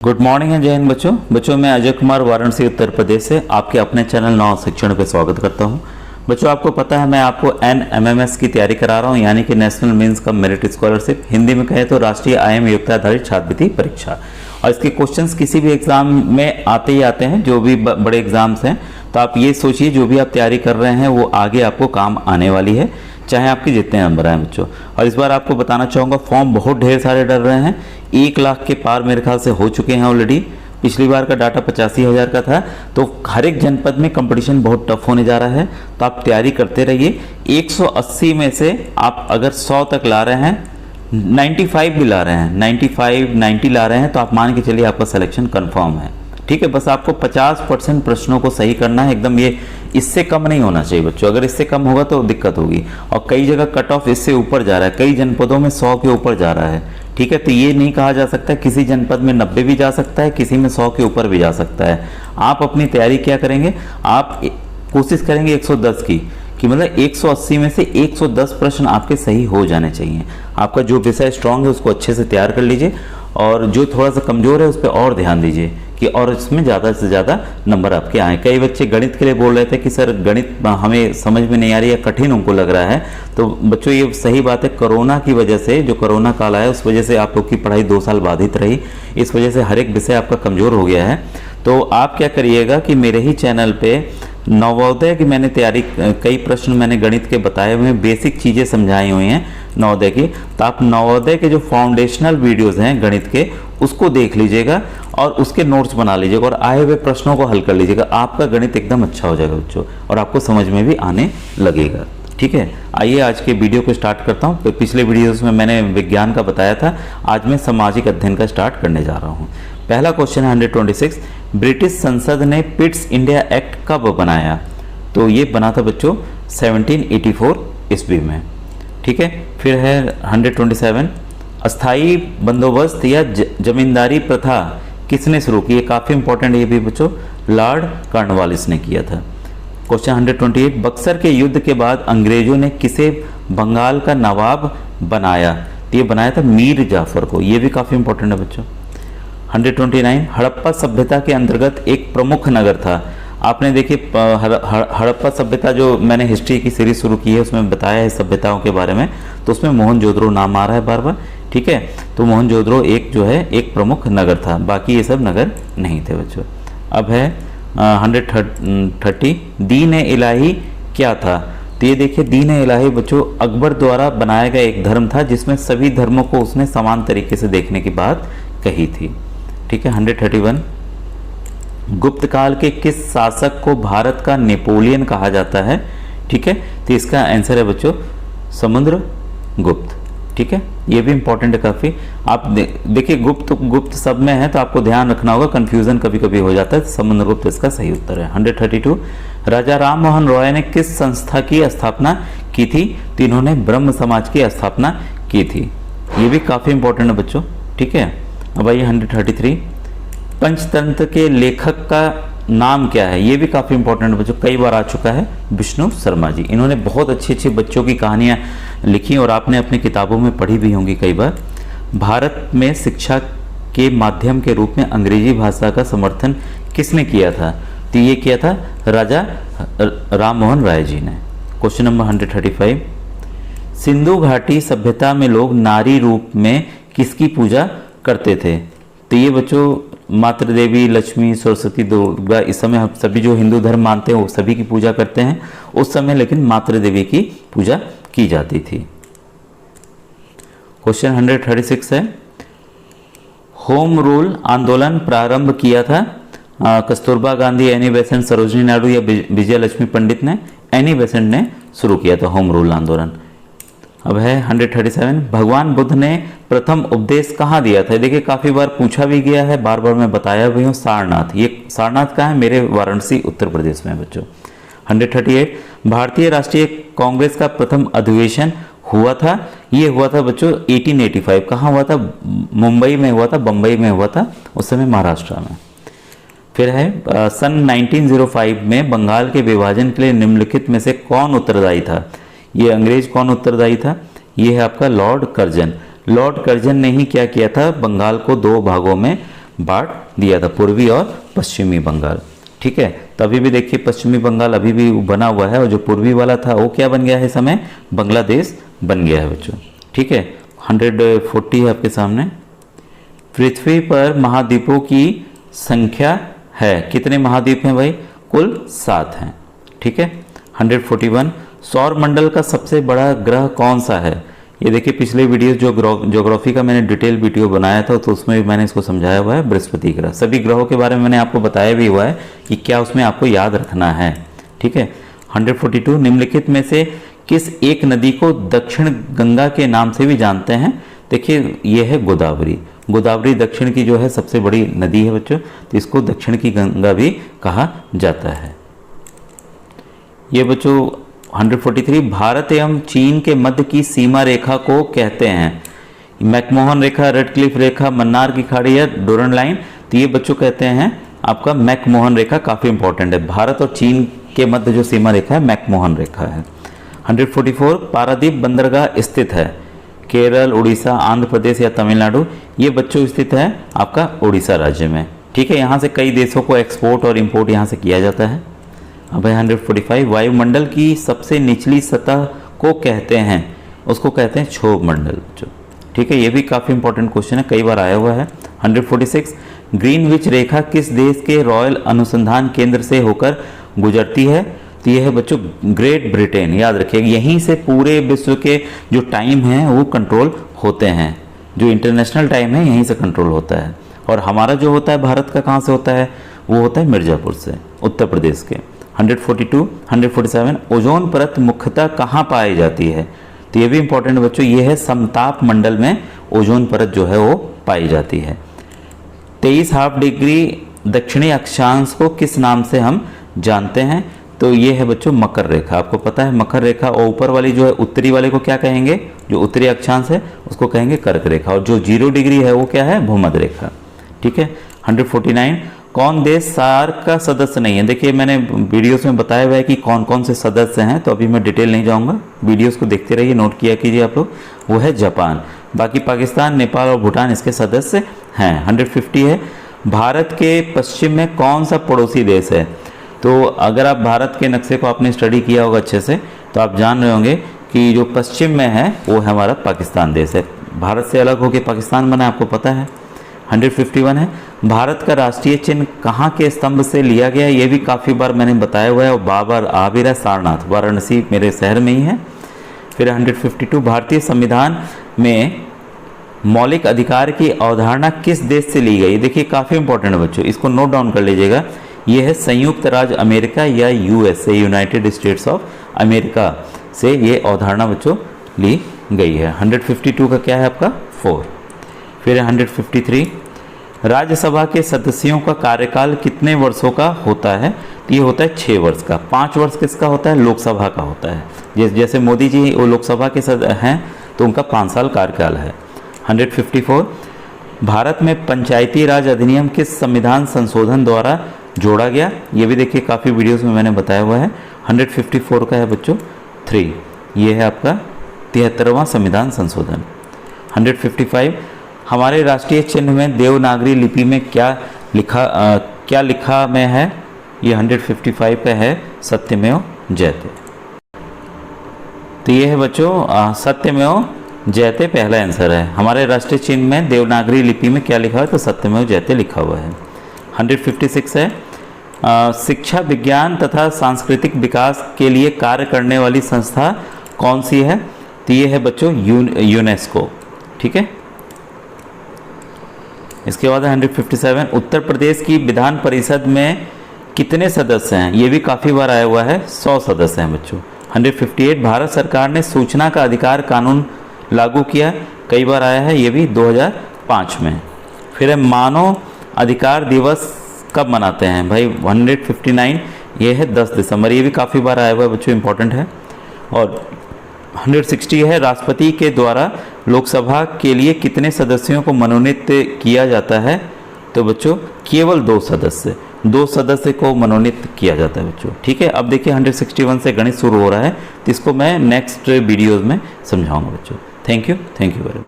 Good morning and जय हिंद बच्चों मैं अजय कुमार वाराणसी उत्तर प्रदेश से आपके अपने चैनल नौ शिक्षण पे स्वागत करता हूं। बच्चों आपको पता है मैं आपको NMMS की तैयारी करा रहा हूं, यानी कि national means cum merit scholarship, Hindi में कहे तो राष्ट्रीय आय योग्यता आधारित छात्रवृत्ति परीक्षा। और इसके क्वेश्चंस किसी भी एग्जाम में आते ही आते हैं, जो भी बड़े एग्जाम्स हैं। तो आप ये सोचिए जो भी आप तैयारी कर रहे हैं वो आगे आपको काम आने वाली है, चाहे आपके जितने नंबर आए बच्चों। और इस बार आपको बताना चाहूँगा फॉर्म बहुत ढेर सारे डल रहे हैं, 1 लाख के पार मेरे ख्याल से हो चुके हैं ऑलरेडी। पिछली बार का डाटा 85,000 का था, तो हर एक जनपद में कंपटीशन बहुत टफ होने जा रहा है। तो आप तैयारी करते रहिए। 180 में से आप अगर 100 तक ला रहे हैं, 95 भी ला रहे हैं, 95, 90 ला रहे हैं, तो आप मान के चलिए आपका सिलेक्शन कन्फर्म है। ठीक है, बस आपको 50% प्रश्नों को सही करना है एकदम, ये इससे कम नहीं होना चाहिए बच्चों। अगर इससे कम होगा तो दिक्कत होगी। और कई जगह कट ऑफ इससे ऊपर जा रहा है, कई जनपदों में 100 के ऊपर जा रहा है। ठीक है, तो ये नहीं कहा जा सकता, किसी जनपद में 90 भी जा सकता है, किसी में 100 के ऊपर भी जा सकता है। आप अपनी तैयारी क्या करेंगे, आप कोशिश करेंगे 110 की, कि मतलब 180 में से 110 प्रश्न आपके सही हो जाने चाहिए। आपका जो विषय स्ट्रांग है उसको अच्छे से तैयार कर लीजिए, और जो थोड़ा सा कमज़ोर है उस पर और ध्यान दीजिए कि और इसमें ज़्यादा से ज़्यादा नंबर आपके आए। कई बच्चे गणित के लिए बोल रहे थे कि सर गणित हमें समझ में नहीं आ रही है, कठिन उनको लग रहा है। तो बच्चों ये सही बात है, कोरोना की वजह से, जो कोरोना काल आया उस वजह से आप लोग की पढ़ाई 2 साल बाधित रही, इस वजह से हर एक विषय आपका कमज़ोर हो गया है। तो आप क्या करिएगा कि मेरे ही चैनल पे नवोदय की मैंने तैयारी, कई प्रश्न मैंने गणित के बताए हुए हैं, बेसिक चीज़ें समझाई हुई हैं नवोदय की। तो आप नवोदय के जो फाउंडेशनल वीडियोस हैं गणित के, उसको देख लीजिएगा और उसके नोट्स बना लीजिएगा और आए हुए प्रश्नों को हल कर लीजिएगा। आपका गणित एकदम अच्छा हो जाएगा बच्चों, और आपको समझ में भी आने लगेगा। ठीक है, आइए आज के वीडियो को स्टार्ट करता हूँ। पिछले वीडियोस में मैंने विज्ञान का बताया था, आज मैं सामाजिक अध्ययन का स्टार्ट करने जा रहा हूँ। पहला क्वेश्चन है 126, ब्रिटिश संसद ने पिट्स इंडिया एक्ट कब बनाया? तो ये बना था बच्चों 1784 ईस्वी में। ठीक है, फिर है 127, अस्थाई बंदोबस्त या जमींदारी प्रथा किसने शुरू की? ये काफ़ी इंपॉर्टेंट, ये भी बच्चों लॉर्ड कॉर्नवालिस ने किया था। क्वेश्चन 128, बक्सर के युद्ध के बाद अंग्रेजों ने किसे बंगाल का नवाब बनाया? तो ये बनाया था मीर जाफर को, ये भी काफ़ी इंपॉर्टेंट है बच्चों। 129, हड़प्पा सभ्यता के अंतर्गत एक प्रमुख नगर था। आपने देखिए हड़प्पा सभ्यता, जो मैंने हिस्ट्री की सीरीज शुरू की है उसमें बताया है सभ्यताओं के बारे में, तो उसमें मोहनजोदड़ो नाम आ रहा है बार बार। ठीक है, तो मोहनजोदड़ो एक जो है एक प्रमुख नगर था, बाकी ये सब नगर नहीं थे बच्चों। अब है 130, दीन ए इलाही क्या था? तो ये देखिए दीन ए इलाही बच्चों अकबर द्वारा बनाया गया एक धर्म था, जिसमें सभी धर्मों को उसने समान तरीके से देखने की बात कही थी। ठीक है, 131, गुप्त काल के किस शासक को भारत का नेपोलियन कहा जाता है? ठीक है, तो इसका आंसर है बच्चों समुद्रगुप्त। ठीक है, ये भी इंपॉर्टेंट है काफ़ी। आप देखिए गुप्त सब में है, तो आपको ध्यान रखना होगा, कंफ्यूजन कभी कभी हो जाता है। समुद्रगुप्त इसका सही उत्तर है। 132, राजा राम मोहन रॉय ने किस संस्था की स्थापना की थी? तो इन्होंने ब्रह्म समाज की स्थापना की थी, ये भी काफ़ी इंपॉर्टेंट है बच्चों। ठीक है, अब आइए 133, पंचतंत्र के लेखक का नाम क्या है? ये भी काफ़ी इंपॉर्टेंट बच्चों, कई बार आ चुका है, विष्णु शर्मा जी। इन्होंने बहुत अच्छी अच्छी बच्चों की कहानियाँ लिखी और आपने अपनी किताबों में पढ़ी भी होंगी कई बार। भारत में शिक्षा के माध्यम के रूप में अंग्रेजी भाषा का समर्थन किसने किया था? तो ये किया था राजा राम मोहन राय जी ने। क्वेश्चन नंबर 135, सिंधु घाटी सभ्यता में लोग नारी रूप में किसकी पूजा करते थे? तो ये बच्चों मातृ देवी, लक्ष्मी, सरस्वती, दुर्गा, इस समय हम सभी जो हिंदू धर्म मानते हैं वो सभी की पूजा करते हैं। उस समय लेकिन मातृ देवी की पूजा की जाती थी। क्वेश्चन 136 है, होम रूल आंदोलन प्रारंभ किया था कस्तूरबा गांधी, एनी बेसेंट, सरोजिनी नायडू या विजय लक्ष्मी पंडित ने? एनी बेसेंट ने शुरू किया था होम रूल आंदोलन। अब है 137, भगवान बुद्ध ने प्रथम उपदेश कहाँ दिया था? देखिए काफ़ी बार पूछा भी गया है, बार बार मैं बताया भी हूँ, सारनाथ। ये सारनाथ कहाँ है? मेरे वाराणसी उत्तर प्रदेश में बच्चों। 138, भारतीय राष्ट्रीय कांग्रेस का प्रथम अधिवेशन हुआ था, ये हुआ था बच्चों 1885। कहाँ हुआ था? मुंबई में हुआ था, बम्बई में हुआ था, उस समय महाराष्ट्र में। फिर है सन 1905 में बंगाल के विभाजन के लिए निम्नलिखित में से कौन उत्तरदायी था? ये अंग्रेज कौन उत्तरदायी था? ये है आपका लॉर्ड कर्जन। लॉर्ड कर्जन ने ही क्या किया था? बंगाल को 2 भागों में बांट दिया था, पूर्वी और पश्चिमी बंगाल। ठीक है, तो अभी भी देखिए पश्चिमी बंगाल अभी भी बना हुआ है और जो पूर्वी वाला था वो क्या बन गया है, इस समय बांग्लादेश बन गया है बच्चों। ठीक है, 140 है आपके सामने। पृथ्वी पर महाद्वीपों की संख्या है, कितने महाद्वीप हैं भाई, कुल 7 हैं। ठीक है, 141 सौर मंडल का सबसे बड़ा ग्रह कौन सा है। ये देखिए पिछले वीडियो जो ज्योग्राफी का मैंने डिटेल वीडियो बनाया था तो उसमें भी मैंने इसको समझाया हुआ है, बृहस्पति ग्रह। सभी ग्रहों के बारे में मैंने आपको बताया भी हुआ है कि क्या उसमें आपको याद रखना है। ठीक है, 142 निम्नलिखित में से किस एक नदी को दक्षिण गंगा के नाम से भी जानते हैं। देखिए ये है गोदावरी। गोदावरी दक्षिण की जो है सबसे बड़ी नदी है बच्चों, तो इसको दक्षिण की गंगा भी कहा जाता है। ये बच्चों 143 भारत एवं चीन के मध्य की सीमा रेखा को कहते हैं मैकमोहन रेखा, रेडक्लिफ रेखा, मन्नार की खाड़ी या डोरन लाइन। तो ये बच्चों कहते हैं आपका मैकमोहन रेखा, काफ़ी इंपॉर्टेंट है। भारत और चीन के मध्य जो सीमा रेखा है मैकमोहन रेखा है। 144 पारादीप बंदरगाह स्थित है केरल, उड़ीसा, आंध्र प्रदेश या तमिलनाडु। ये बच्चों स्थित है आपका उड़ीसा राज्य में। ठीक है, यहाँ से कई देशों को एक्सपोर्ट और इंपोर्ट यहाँ से किया जाता है। अब 145 वायुमंडल की सबसे निचली सतह को कहते हैं, उसको कहते हैं क्षोभ मंडल बच्चों। ठीक है, ये भी काफ़ी इंपॉर्टेंट क्वेश्चन है, कई बार आया हुआ है। 146 ग्रीनविच रेखा किस देश के रॉयल अनुसंधान केंद्र से होकर गुजरती है। तो यह है बच्चों ग्रेट ब्रिटेन, याद रखिएगा। यहीं से पूरे विश्व के जो टाइम हैं वो कंट्रोल होते हैं, जो इंटरनेशनल टाइम है यहीं से कंट्रोल होता है। और हमारा जो होता है भारत का कहाँ से होता है, वो होता है मिर्ज़ापुर से, उत्तर प्रदेश के। 142 147 ओजोन परत मुख्यतः कहाँ पाई जाती है। तो ये भी इंपॉर्टेंट बच्चों, ये है समताप मंडल में ओजोन परत जो है वो पाई जाती है। 23 डिग्री दक्षिणी अक्षांश को किस नाम से हम जानते हैं। तो ये है बच्चों मकर रेखा, आपको पता है मकर रेखा। और ऊपर वाली जो है उत्तरी वाले को क्या कहेंगे, जो उत्तरी अक्षांश है उसको कहेंगे कर्क रेखा, और जो 0 डिग्री है वो क्या है, भूमध्य रेखा। ठीक है, 149 कौन देश सार्क का सदस्य नहीं है। देखिए मैंने वीडियोस में बताया हुआ है कि कौन कौन से सदस्य हैं, तो अभी मैं डिटेल नहीं जाऊंगा, वीडियोस को देखते रहिए, नोट किया कीजिए आप लोग। वो है जापान, बाकी पाकिस्तान, नेपाल और भूटान इसके सदस्य हैं। 150 है भारत के पश्चिम में कौन सा पड़ोसी देश है। तो अगर आप भारत के नक्शे को आपने स्टडी किया होगा अच्छे से, तो आप जान रहे होंगे कि जो पश्चिम में है वो है हमारा पाकिस्तान देश है। भारत से अलग होकर पाकिस्तान बना, आपको पता है। 151 है भारत का राष्ट्रीय चिन्ह कहाँ के स्तंभ से लिया गया है। ये भी काफ़ी बार मैंने बताया हुआ है, और बाबर आ भी रहा, सारनाथ वाराणसी मेरे शहर में ही है। फिर 152 भारतीय संविधान में मौलिक अधिकार की अवधारणा किस देश से ली गई। देखिए काफ़ी इंपॉर्टेंट है बच्चों, इसको नोट डाउन कर लीजिएगा। ये है संयुक्त राज्य अमेरिका या USA, United states of America से ये अवधारणा बच्चों ली गई है। 152 का क्या है आपका 4। फिर 153 राज्यसभा के सदस्यों का कार्यकाल कितने वर्षों का होता है। तो ये होता है 6 वर्ष का। 5 वर्ष किसका होता है, लोकसभा का होता है। जैसे मोदी जी वो लोकसभा के हैं तो उनका 5 साल कार्यकाल है। 154 भारत में पंचायती राज अधिनियम किस संविधान संशोधन द्वारा जोड़ा गया। ये भी देखिए काफ़ी वीडियोस में मैंने बताया हुआ है। 154 का है बच्चों 3, ये है आपका 73वां संविधान संशोधन। 155 हमारे राष्ट्रीय चिन्ह में देवनागरी लिपि में क्या लिखा में है। ये 155 पे है सत्यमेव जयते। तो ये है बच्चों सत्यमेव जयते पहला आंसर है। हमारे राष्ट्रीय चिन्ह में देवनागरी लिपि में क्या लिखा है, तो सत्यमेव जयते लिखा हुआ है। 156 है शिक्षा, विज्ञान तथा सांस्कृतिक विकास के लिए कार्य करने वाली संस्था कौन सी है। तो ये है बच्चों यूनेस्को। ठीक है, इसके बाद 157 उत्तर प्रदेश की विधान परिषद में कितने सदस्य हैं। ये भी काफ़ी बार आया हुआ है, 100 सदस्य हैं बच्चों। 158 भारत सरकार ने सूचना का अधिकार कानून लागू किया, कई बार आया है, ये भी 2005 में। फिर है मानव अधिकार दिवस कब मनाते हैं भाई। 159 ये है 10 दिसंबर, ये भी काफ़ी बार आया हुआ है बच्चों, इंपॉर्टेंट है। और 160 है राष्ट्रपति के द्वारा लोकसभा के लिए कितने सदस्यों को मनोनीत किया जाता है। तो बच्चों केवल 2 सदस्य को मनोनीत किया जाता है बच्चों। ठीक है, अब देखिए 161 से गणित शुरू हो रहा है, तो इसको मैं नेक्स्ट वीडियोज़ में समझाऊंगा बच्चों। Thank you very much.